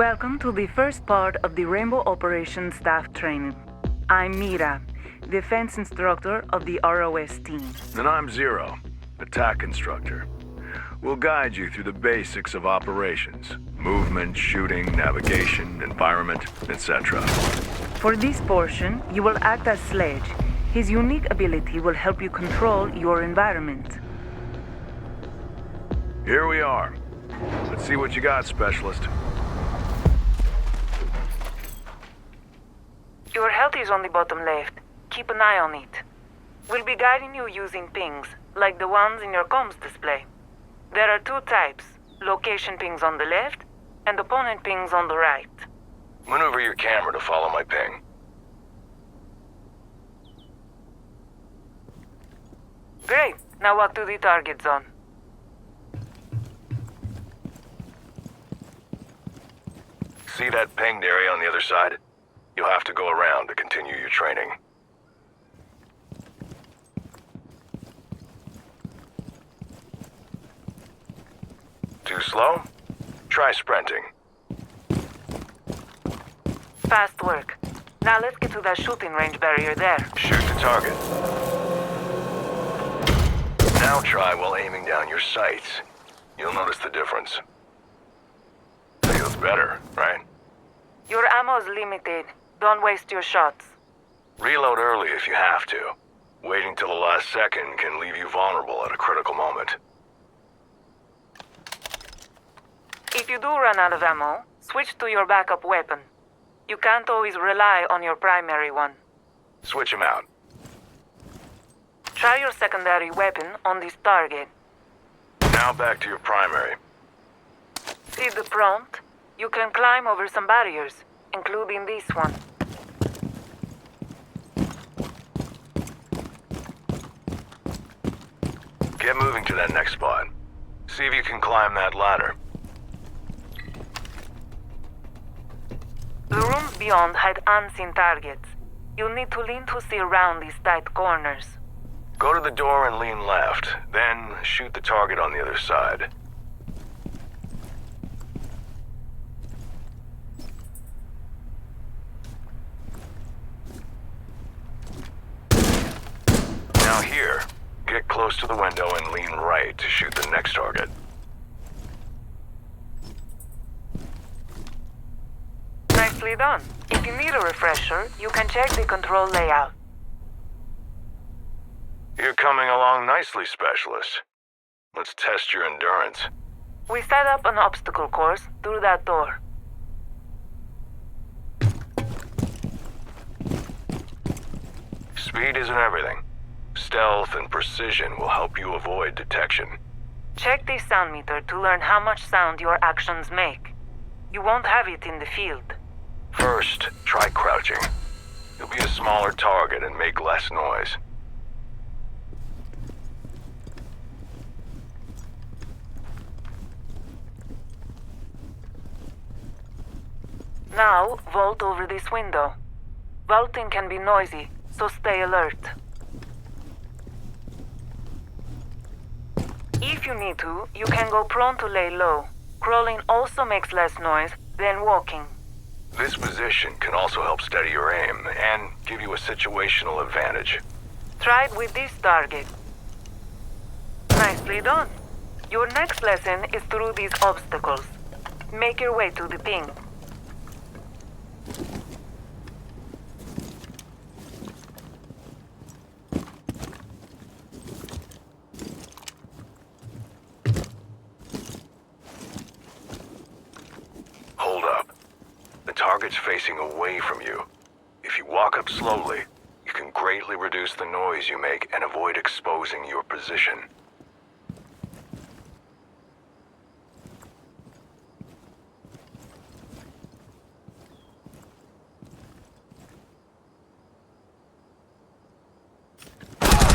Welcome to the first part of the Rainbow Operations Staff Training. I'm Mira, Defense Instructor of the ROS team. And I'm Zero, Attack Instructor. We'll guide you through the basics of operations. Movement, shooting, navigation, environment, etc. For this portion, you will act as Sledge. His unique ability will help you control your environment. Here we are. Let's see what you got, Specialist. Your health is on the bottom left. Keep an eye on it. We'll be guiding you using pings, like the ones in your comms display. There are two types, location pings on the left and opponent pings on the right. Maneuver your camera to follow my ping. Great. Now walk to the target zone. See that pinged area on the other side? You'll have to go around to continue your training. Too slow? Try sprinting. Fast work. Now let's get to that shooting range barrier there. Shoot the target. Now try while aiming down your sights. You'll notice the difference. Feels better, right? Your ammo's limited. Don't waste your shots. Reload early if you have to. Waiting till the last second can leave you vulnerable at a critical moment. If you do run out of ammo, switch to your backup weapon. You can't always rely on your primary one. Switch 'em out. Try your secondary weapon on this target. Now back to your primary. See the prompt? You can climb over some barriers, including this one. Get moving to that next spot. See if you can climb that ladder. The rooms beyond hide unseen targets. You'll need to lean to see around these tight corners. Go to the door and lean left, then shoot the target on the other side. Now here, get close to the window and lean right to shoot the next target. Nicely done. If you need a refresher, you can check the control layout. You're coming along nicely, Specialist. Let's test your endurance. We set up an obstacle course through that door. Speed isn't everything. Stealth and precision will help you avoid detection. Check the sound meter to learn how much sound your actions make. You won't have it in the field. First, try crouching. You'll be a smaller target and make less noise. Now, vault over this window. Vaulting can be noisy, so stay alert. If you need to, you can go prone to lay low. Crawling also makes less noise than walking. This position can also help steady your aim and give you a situational advantage. Try it with this target. Nicely done. Your next lesson is through these obstacles. Make your way to the ping. Hold up. The target's facing away from you. If you walk up slowly, you can greatly reduce the noise you make and avoid exposing your position.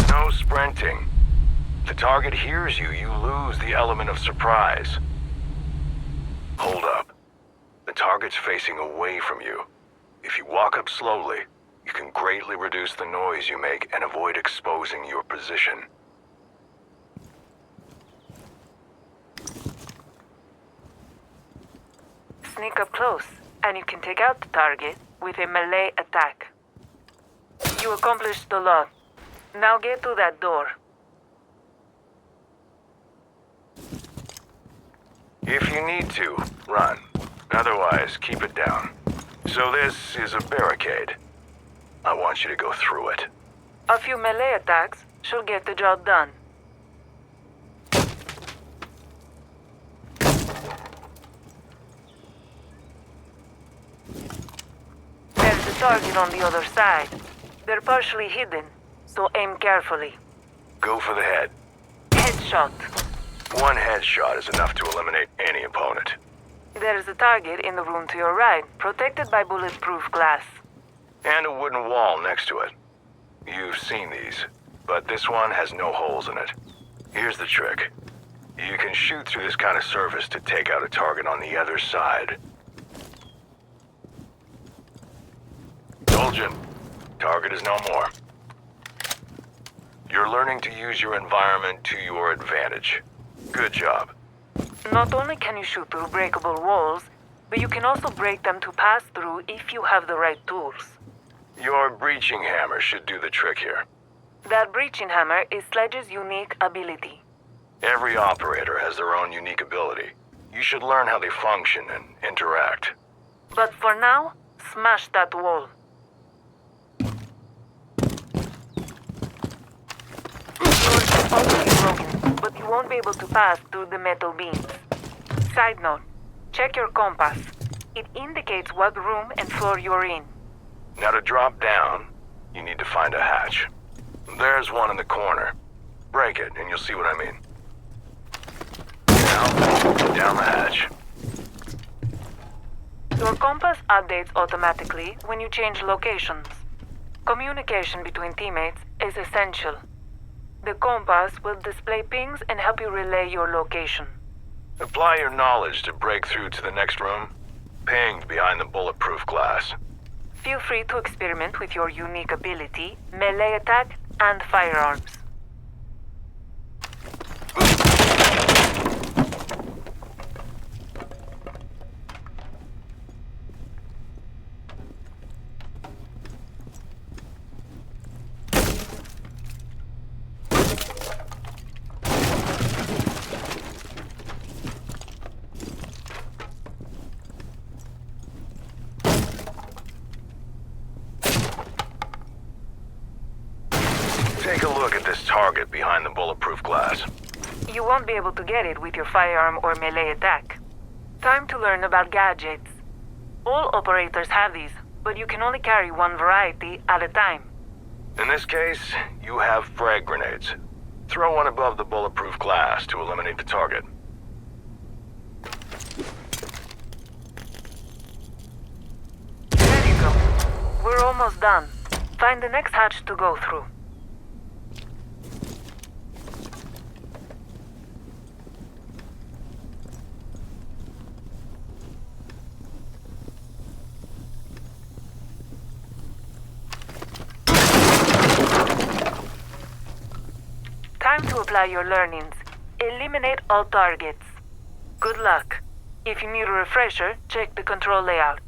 No sprinting. If the target hears you, you lose the element of surprise. Hold up. The target's facing away from you. If you walk up slowly, you can greatly reduce the noise you make and avoid exposing your position. sneak up close, and you can take out the target with a melee attack. You accomplished a lot. Now get to that door. If you need to, run. Otherwise, keep it down. So this is a barricade. I want you to go through it. A few melee attacks should get the job done. There's a target on the other side. They're partially hidden, so aim carefully. Go for the head. Headshot. One headshot is enough to eliminate any opponent. There's a target in the room to your right, protected by bulletproof glass. And a wooden wall next to it. You've seen these, but this one has no holes in it. Here's the trick. You can shoot through this kind of surface to take out a target on the other side. Told you. Target is no more. You're learning to use your environment to your advantage. Good job. Not only can you shoot through breakable walls, but you can also break them to pass through if you have the right tools. Your breaching hammer should do the trick here. That breaching hammer is Sledge's unique ability. Every operator has their own unique ability. You should learn how they function and interact. But for now, smash that wall. Yours is already broken, but you won't be able to pass through the metal beams. Side note, check your compass. It indicates what room and floor you're in. Now to drop down, you need to find a hatch. There's one in the corner. Break it and you'll see what I mean. Now, down the hatch. Your compass updates automatically when you change locations. Communication between teammates is essential. The compass will display pings and help you relay your location. Apply your knowledge to break through to the next room. Pinged behind the bulletproof glass. Feel free to experiment with your unique ability, melee attack, and firearms. Take a look at this target behind the bulletproof glass. You won't be able to get it with your firearm or melee attack. Time to learn about gadgets. All operators have these, but you can only carry one variety at a time. In this case, you have frag grenades. Throw one above the bulletproof glass to eliminate the target. There you go. We're almost done. Find the next hatch to go through. Time to apply your learnings. Eliminate all targets. Good luck. If you need a refresher, check the control layout.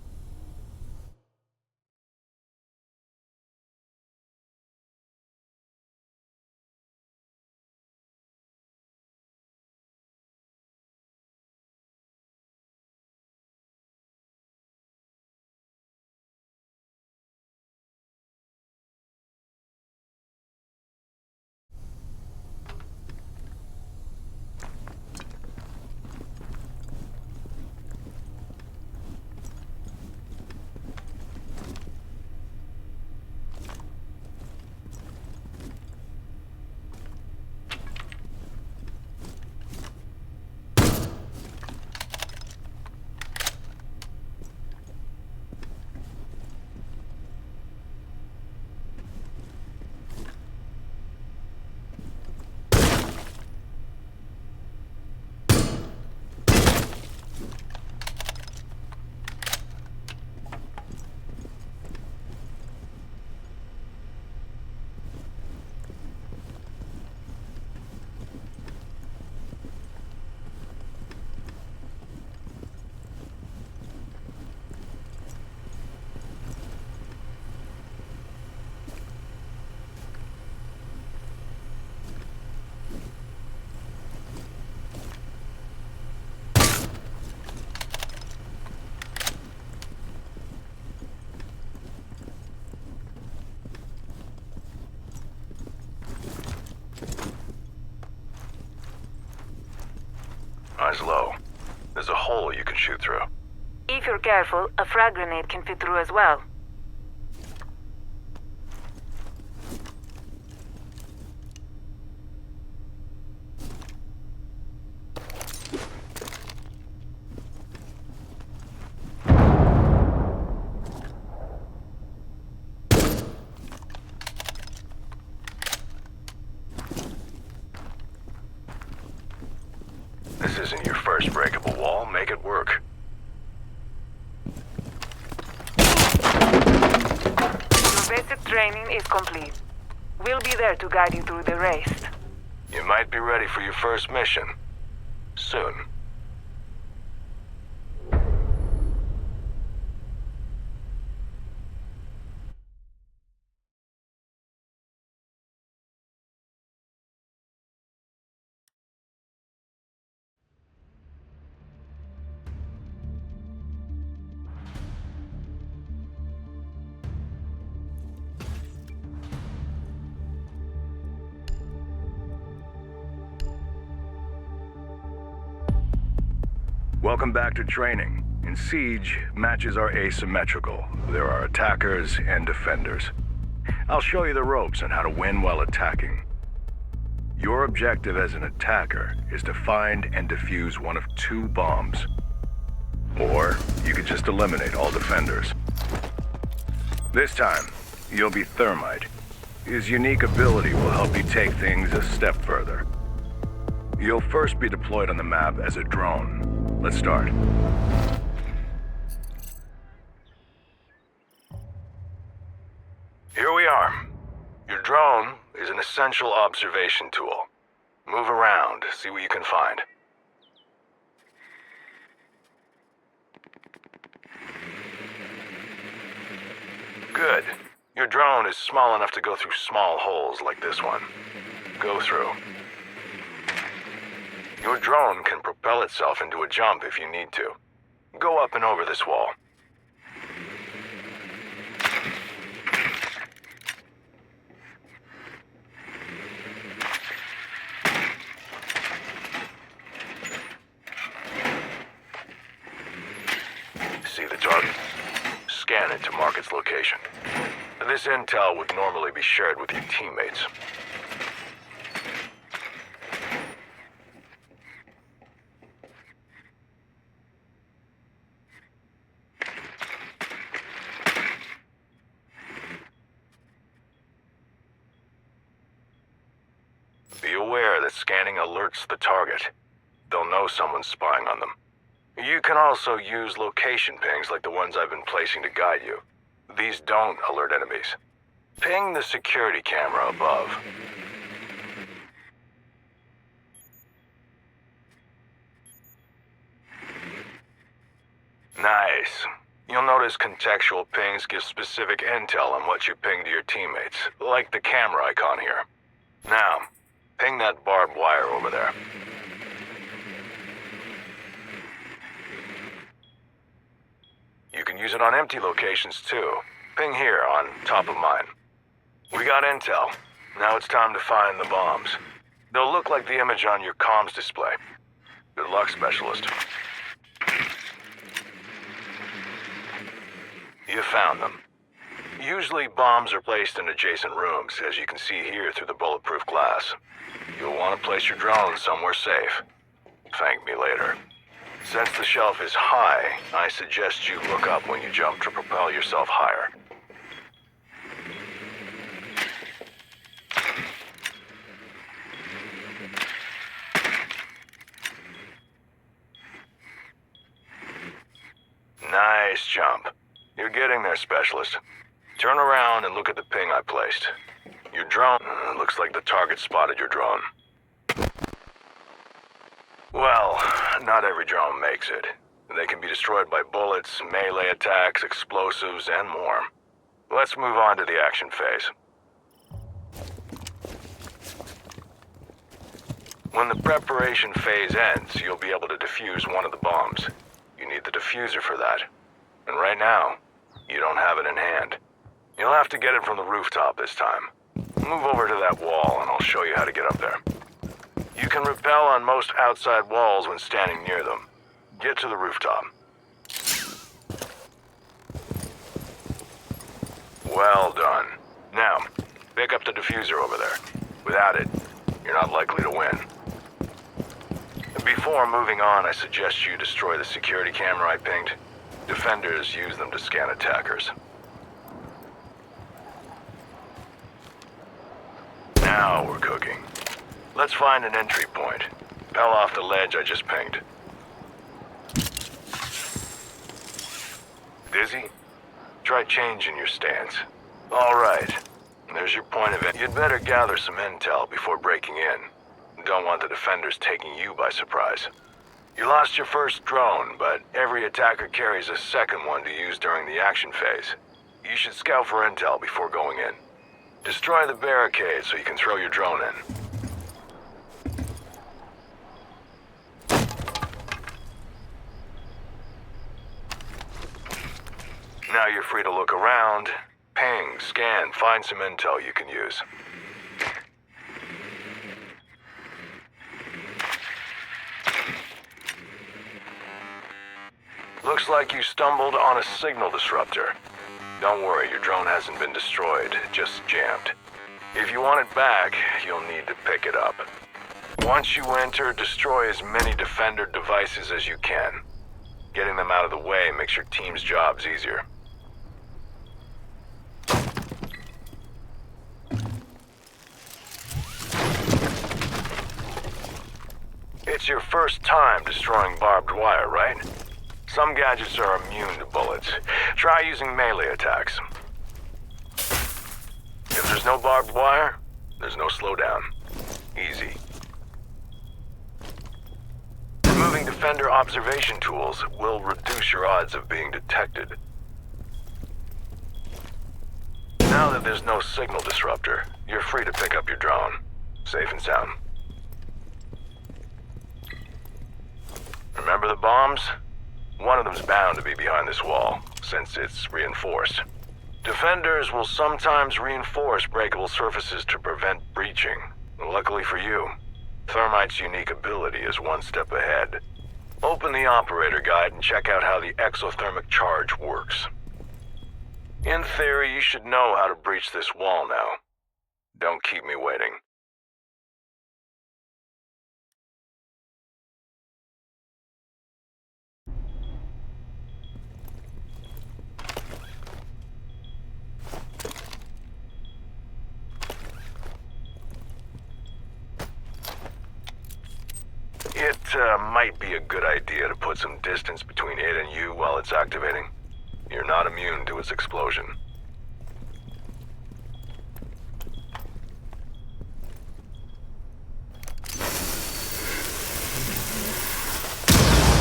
hole you can shoot through. If you're careful, a frag grenade can fit through as well. This isn't your first breakable wall. Make it work. Your basic training is complete. We'll be there to guide you through the rest. You might be ready for your first mission. Soon. Welcome back to training. In Siege, matches are asymmetrical. There are attackers and defenders. I'll show you the ropes on how to win while attacking. Your objective as an attacker is to find and defuse one of 2 bombs. Or you could just eliminate all defenders. This time, you'll be Thermite. His unique ability will help you take things a step further. You'll first be deployed on the map as a drone. Let's start. Here we are. Your drone is an essential observation tool. Move around, see what you can find. Good. Your drone is small enough to go through small holes like this one. Go through. Your drone can propel itself into a jump if you need to. Go up and over this wall. See the target? Scan it to mark its location. This intel would normally be shared with your teammates. Be aware that scanning alerts the target. They'll know someone's spying on them. You can also use location pings like the ones I've been placing to guide you. These don't alert enemies. Ping the security camera above. Nice. You'll notice contextual pings give specific intel on what you ping to your teammates, like the camera icon here. Now, ping that barbed wire over there. You can use it on empty locations too. Ping here on top of mine. We got intel. Now it's time to find the bombs. They'll look like the image on your comms display. Good luck, Specialist. You found them. Usually bombs are placed in adjacent rooms, as you can see here through the bulletproof glass. You'll want to place your drone somewhere safe. Thank me later. Since the shelf is high, I suggest you look up when you jump to propel yourself higher. Nice jump. You're getting there, Specialist. Turn around and look at the ping I placed. Your drone looks like the target spotted your drone. Well, not every drone makes it. They can be destroyed by bullets, melee attacks, explosives, and more. Let's move on to the action phase. When the preparation phase ends, you'll be able to defuse one of the bombs. You need the diffuser for that. And right now, you don't have it in hand. You'll have to get it from the rooftop this time. Move over to that wall and I'll show you how to get up there. You can rappel on most outside walls when standing near them. Get to the rooftop. Well done. Now, pick up the diffuser over there. Without it, you're not likely to win. Before moving on, I suggest you destroy the security camera I pinged. Defenders use them to scan attackers. Now we're cooking. Let's find an entry point. Pell off the ledge I just pinged. Dizzy? Try changing your stance. All right. There's your point of it. You'd better gather some intel before breaking in. Don't want the defenders taking you by surprise. You lost your first drone, but every attacker carries a second one to use during the action phase. You should scout for intel before going in. Destroy the barricade so you can throw your drone in. Now you're free to look around, ping, scan, find some intel you can use. Looks like you stumbled on a signal disruptor. Don't worry, your drone hasn't been destroyed, just jammed. If you want it back, you'll need to pick it up. Once you enter, destroy as many defender devices as you can. Getting them out of the way makes your team's jobs easier. It's your first time destroying barbed wire, right? Some gadgets are immune to bullets. Try using melee attacks. If there's no barbed wire, there's no slowdown. Easy. Removing defender observation tools will reduce your odds of being detected. Now that there's no signal disruptor, you're free to pick up your drone. Safe and sound. Remember the bombs? One of them's bound to be behind this wall, since it's reinforced. Defenders will sometimes reinforce breakable surfaces to prevent breaching. Luckily for you, Thermite's unique ability is one step ahead. Open the operator guide and check out how the exothermic charge works. In theory, you should know how to breach this wall now. Don't keep me waiting. It might be a good idea to put some distance between it and you while it's activating. You're not immune to its explosion.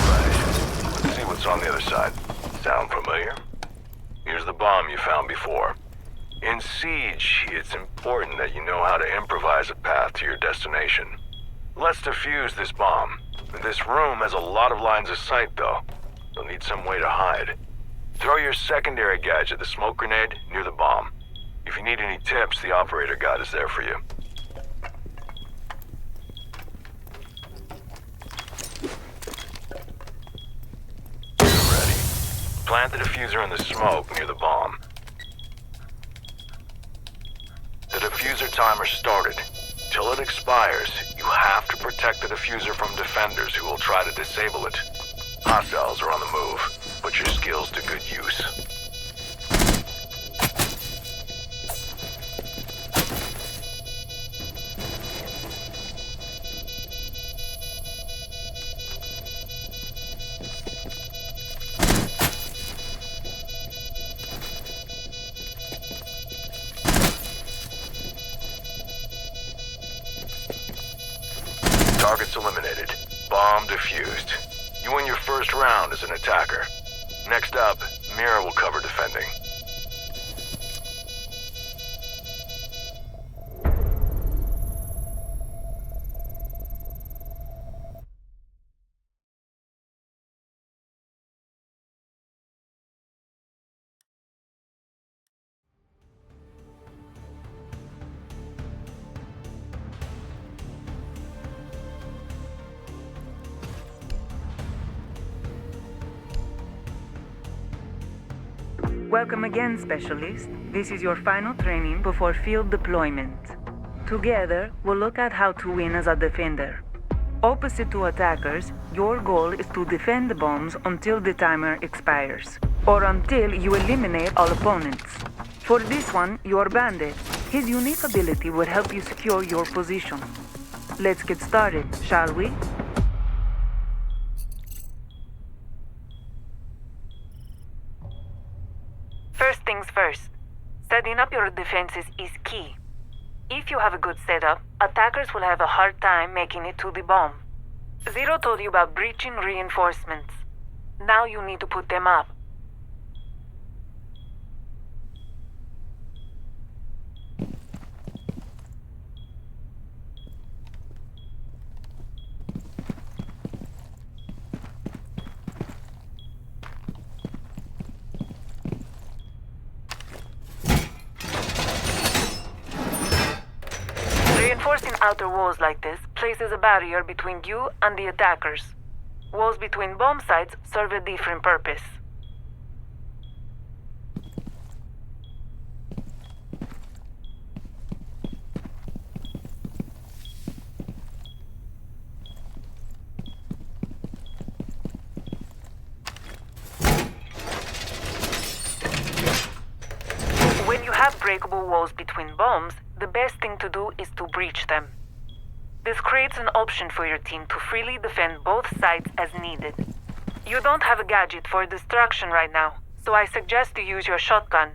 Alright, let's see what's on the other side. Sound familiar? Here's the bomb you found before. In Siege, it's important that you know how to improvise a path to your destination. Let's defuse this bomb. This room has a lot of lines of sight, though. You'll need some way to hide. Throw your secondary gadget, the smoke grenade, near the bomb. If you need any tips, the operator guide is there for you. Get ready. Plant the diffuser in the smoke near the bomb. The diffuser timer started. Till it expires, you have to protect the diffuser from defenders who will try to disable it. Hostiles are on the move. Put your skills to good use. Targets eliminated. Bomb defused. You win your first round as an attacker. Next up, Mira will cover defending. Welcome again, Specialist. This is your final training before field deployment. Together, we'll look at how to win as a defender. Opposite to attackers, your goal is to defend the bombs until the timer expires, or until you eliminate all opponents. For this one, you're Bandit. His unique ability will help you secure your position. Let's get started, shall we? First things first, setting up your defenses is key. If you have a good setup, attackers will have a hard time making it to the bomb. Zero told you about breaching reinforcements. Now you need to put them up. Reinforcing outer walls like this places a barrier between you and the attackers. Walls between bomb sites serve a different purpose. When you have breakable walls between bombs, the best thing to do is to breach them. This creates an option for your team to freely defend both sides as needed. You don't have a gadget for destruction right now, so I suggest you use your shotgun.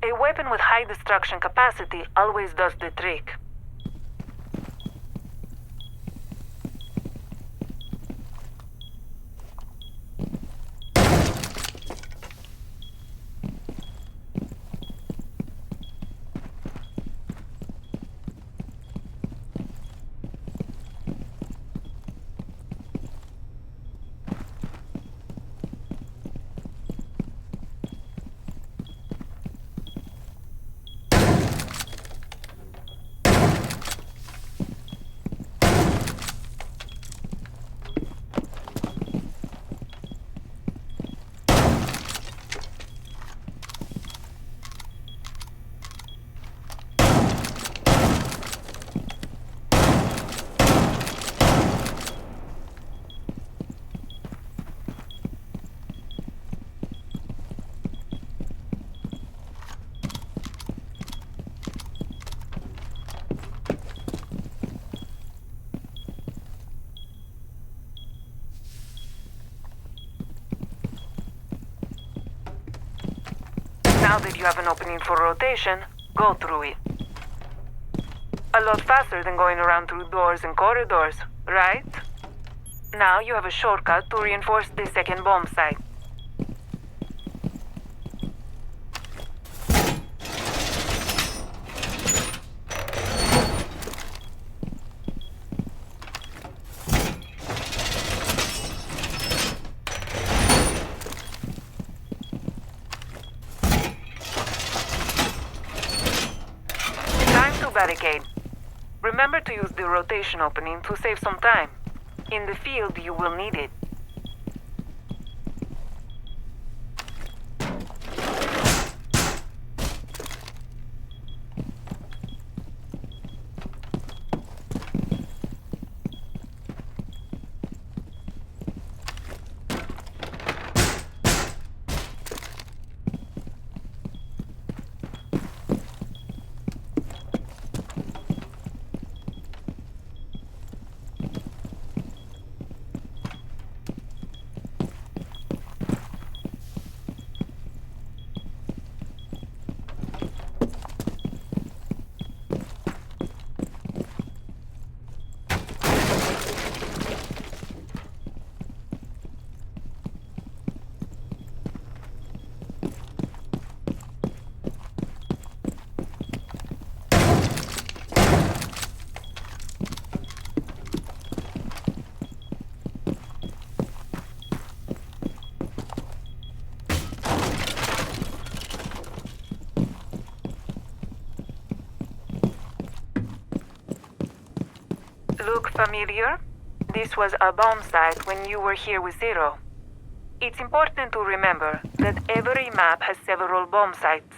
A weapon with high destruction capacity always does the trick. Now that you have an opening for rotation, go through it. A lot faster than going around through doors and corridors, right? Now you have a shortcut to reinforce the second bomb site. Barricade. Remember to use the rotation opening to save some time. In the field, you will need it. Look familiar? This was a bomb site when you were here with Zero. It's important to remember that every map has several bomb sites.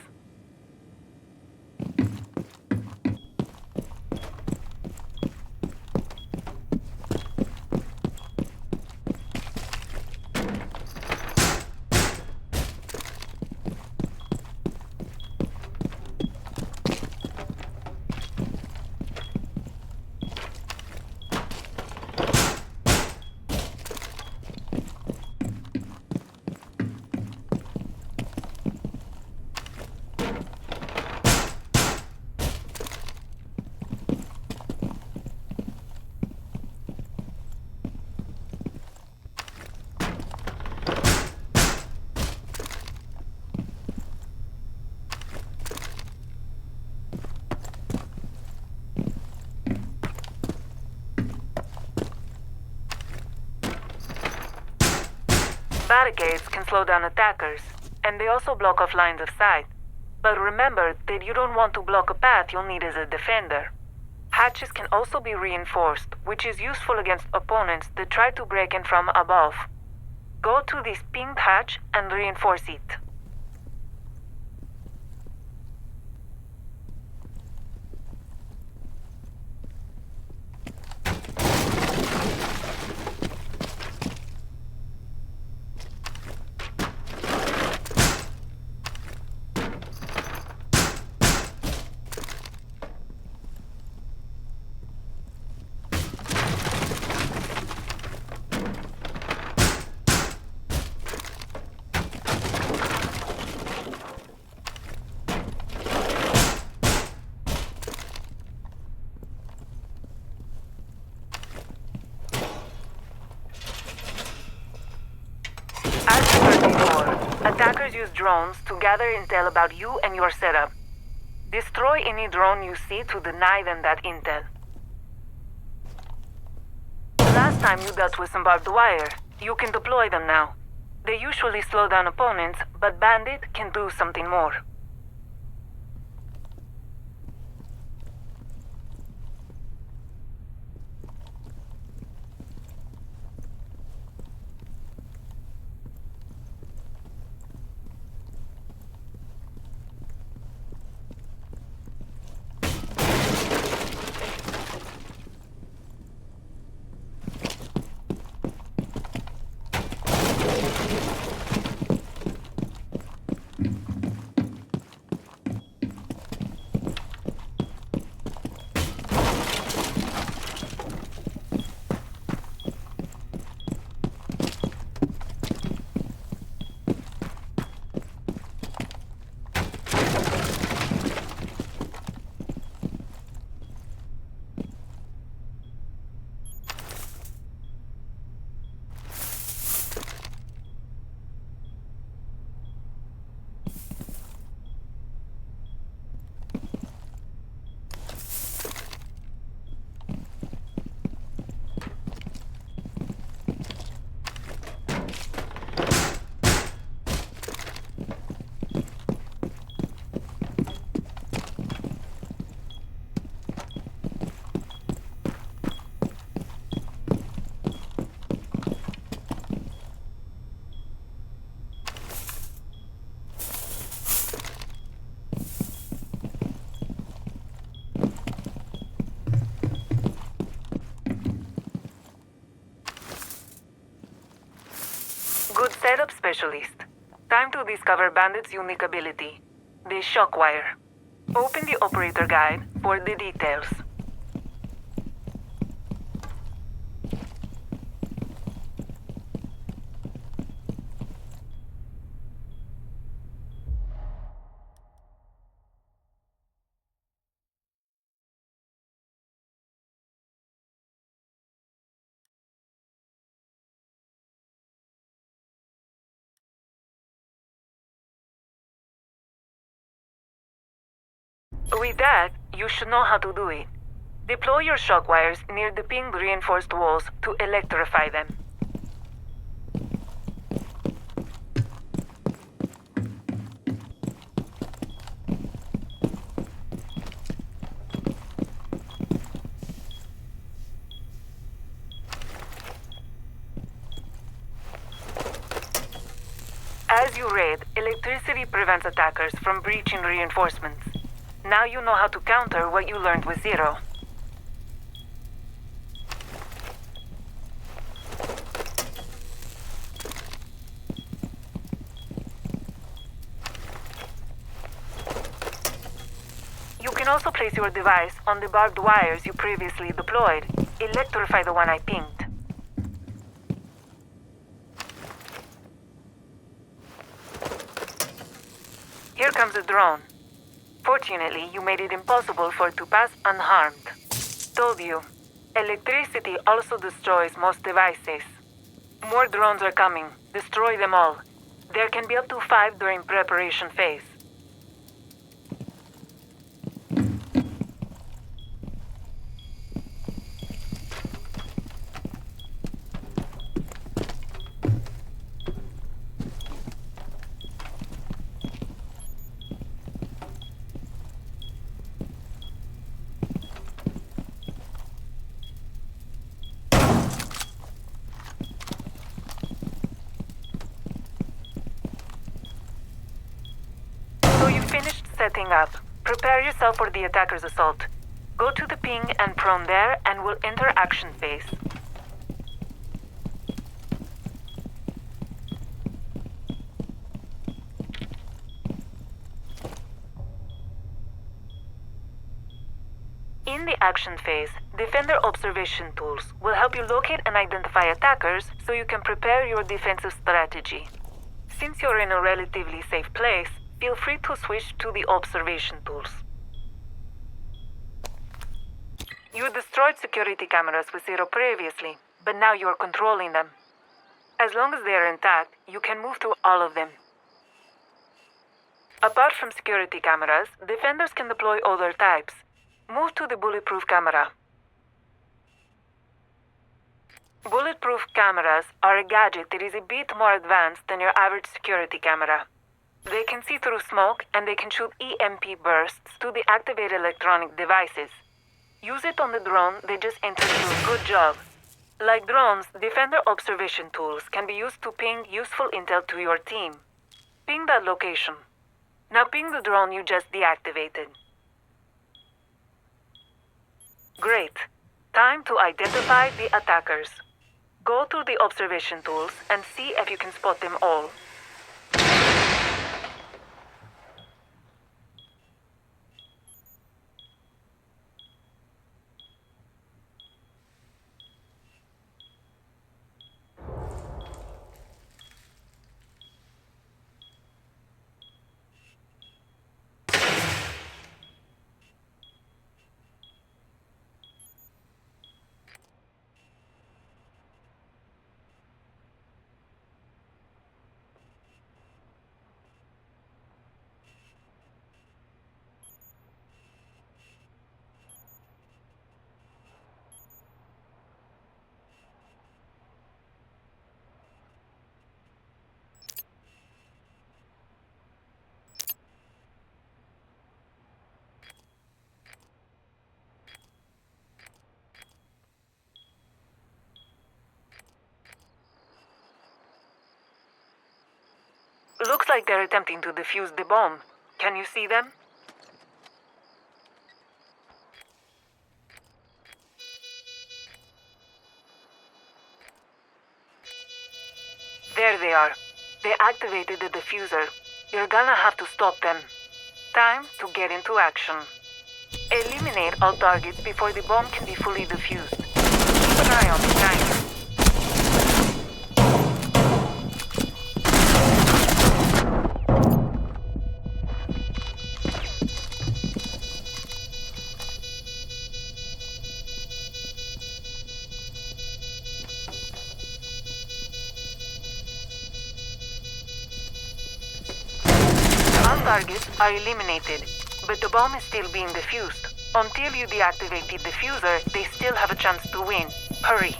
Barricades can slow down attackers, and they also block off lines of sight. But remember that you don't want to block a path you'll need as a defender. Hatches can also be reinforced, which is useful against opponents that try to break in from above. Go to this pinged hatch and reinforce it. As you heard before, attackers use drones to gather intel about you and your setup. Destroy any drone you see to deny them that intel. Last time you dealt with some barbed wire. You can deploy them now. They usually slow down opponents, but Bandit can do something more. Good setup, Specialist. Time to discover Bandit's unique ability, the shock wire. Open the operator guide for the details. With that, you should know how to do it. Deploy your shock wires near the pinged reinforced walls to electrify them. As you raid, electricity prevents attackers from breaching reinforcements. Now you know how to counter what you learned with Zero. You can also place your device on the barbed wires you previously deployed. Electrify the one I pinged. Here comes a drone. Fortunately, you made it impossible for it to pass unharmed. Told you. Electricity also destroys most devices. More drones are coming. Destroy them all. There can be up to 5 during preparation phase. So you finished setting up. Prepare yourself for the attacker's assault. Go to the ping and prone there and we'll enter action phase. In the action phase, Defender observation tools will help you locate and identify attackers so you can prepare your defensive strategy. Since you're in a relatively safe place, feel free to switch to the observation tools. You destroyed security cameras with Zero previously, but now you're controlling them. As long as they're intact, you can move through all of them. Apart from security cameras, defenders can deploy other types. Move to the bulletproof camera. Bulletproof cameras are a gadget that is a bit more advanced than your average security camera. They can see through smoke and they can shoot EMP bursts to deactivate electronic devices. Use it on the drone they just entered into. Good job. Like drones, Defender observation tools can be used to ping useful intel to your team. Ping that location. Now ping the drone you just deactivated. Great. Time to identify the attackers. Go through the observation tools and see if you can spot them all. Looks like they're attempting to defuse the bomb. Can you see them? There they are. They activated the diffuser. You're gonna have to stop them. Time to get into action. Eliminate all targets before the bomb can be fully defused. Keep an eye on the time. Targets are eliminated, but the bomb is still being defused. Until you deactivate the diffuser, they still have a chance to win. Hurry.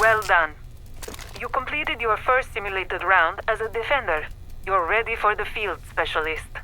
Well done. You completed your first simulated round as a defender. You're ready for the field, Specialist.